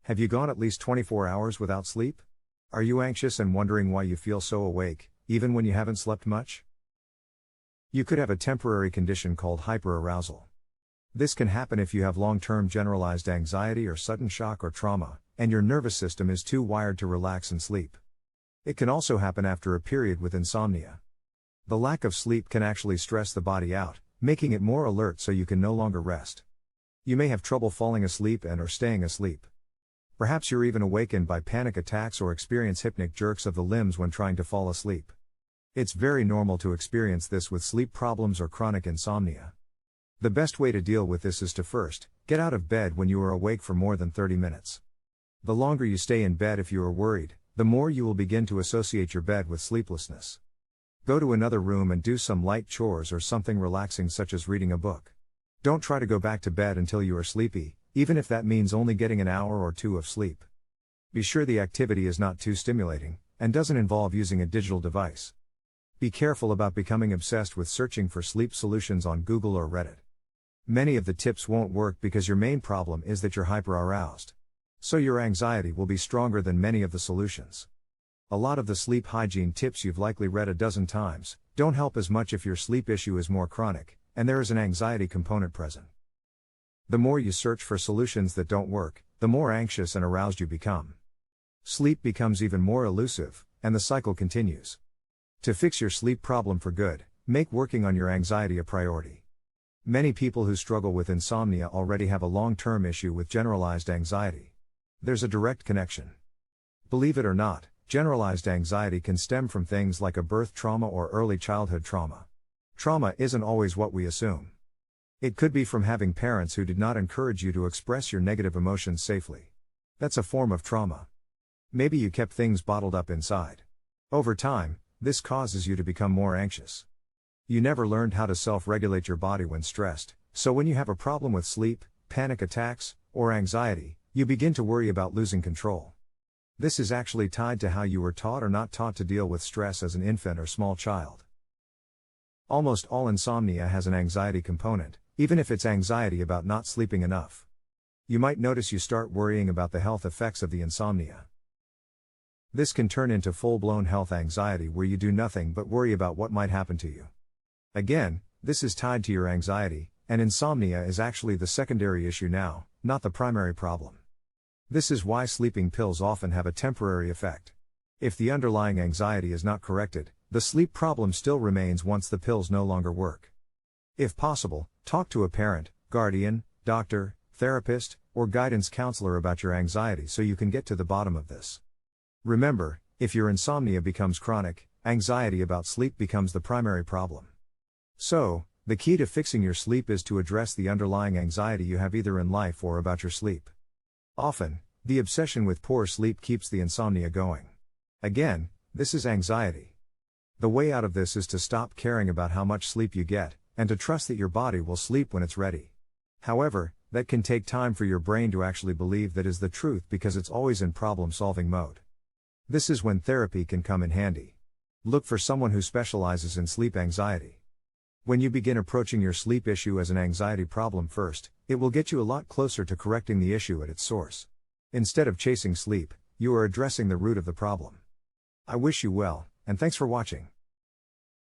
Have you gone at least 24 hours without sleep? Are you anxious and wondering why you feel so awake, even when you haven't slept much? You could have a temporary condition called hyperarousal. This can happen if you have long-term generalized anxiety or sudden shock or trauma, and your nervous system is too wired to relax and sleep. It can also happen after a period with insomnia. The lack of sleep can actually stress the body out, making it more alert so you can no longer rest. You may have trouble falling asleep and/or staying asleep. Perhaps you're even awakened by panic attacks or experience hypnic jerks of the limbs when trying to fall asleep. It's very normal to experience this with sleep problems or chronic insomnia. The best way to deal with this is to first, get out of bed when you are awake for more than 30 minutes. The longer you stay in bed if you are worried, the more you will begin to associate your bed with sleeplessness. Go to another room and do some light chores or something relaxing such as reading a book. Don't try to go back to bed until you are sleepy, even if that means only getting an hour or two of sleep. Be sure the activity is not too stimulating, and doesn't involve using a digital device. Be careful about becoming obsessed with searching for sleep solutions on Google or Reddit. Many of the tips won't work because your main problem is that you're hyperaroused. So your anxiety will be stronger than many of the solutions. A lot of the sleep hygiene tips you've likely read a dozen times don't help as much if your sleep issue is more chronic, and there is an anxiety component present. The more you search for solutions that don't work, the more anxious and aroused you become. Sleep becomes even more elusive, and the cycle continues. To fix your sleep problem for good, make working on your anxiety a priority. Many people who struggle with insomnia already have a long-term issue with generalized anxiety. There's a direct connection. Believe it or not, generalized anxiety can stem from things like a birth trauma or early childhood trauma. Trauma isn't always what we assume. It could be from having parents who did not encourage you to express your negative emotions safely. That's a form of trauma. Maybe you kept things bottled up inside. Over time, this causes you to become more anxious. You never learned how to self-regulate your body when stressed, so when you have a problem with sleep, panic attacks, or anxiety, you begin to worry about losing control. This is actually tied to how you were taught or not taught to deal with stress as an infant or small child. Almost all insomnia has an anxiety component, even if it's anxiety about not sleeping enough. You might notice you start worrying about the health effects of the insomnia. This can turn into full-blown health anxiety where you do nothing but worry about what might happen to you. Again, this is tied to your anxiety, and insomnia is actually the secondary issue now, not the primary problem. This is why sleeping pills often have a temporary effect. If the underlying anxiety is not corrected, the sleep problem still remains once the pills no longer work. If possible, talk to a parent, guardian, doctor, therapist, or guidance counselor about your anxiety so you can get to the bottom of this. Remember, if your insomnia becomes chronic, anxiety about sleep becomes the primary problem. So, the key to fixing your sleep is to address the underlying anxiety you have either in life or about your sleep. Often, the obsession with poor sleep keeps the insomnia going. Again, this is anxiety. The way out of this is to stop caring about how much sleep you get, and to trust that your body will sleep when it's ready. However, that can take time for your brain to actually believe that is the truth because it's always in problem-solving mode. This is when therapy can come in handy. Look for someone who specializes in sleep anxiety. When you begin approaching your sleep issue as an anxiety problem first, it will get you a lot closer to correcting the issue at its source. Instead of chasing sleep, you are addressing the root of the problem. I wish you well, and thanks for watching.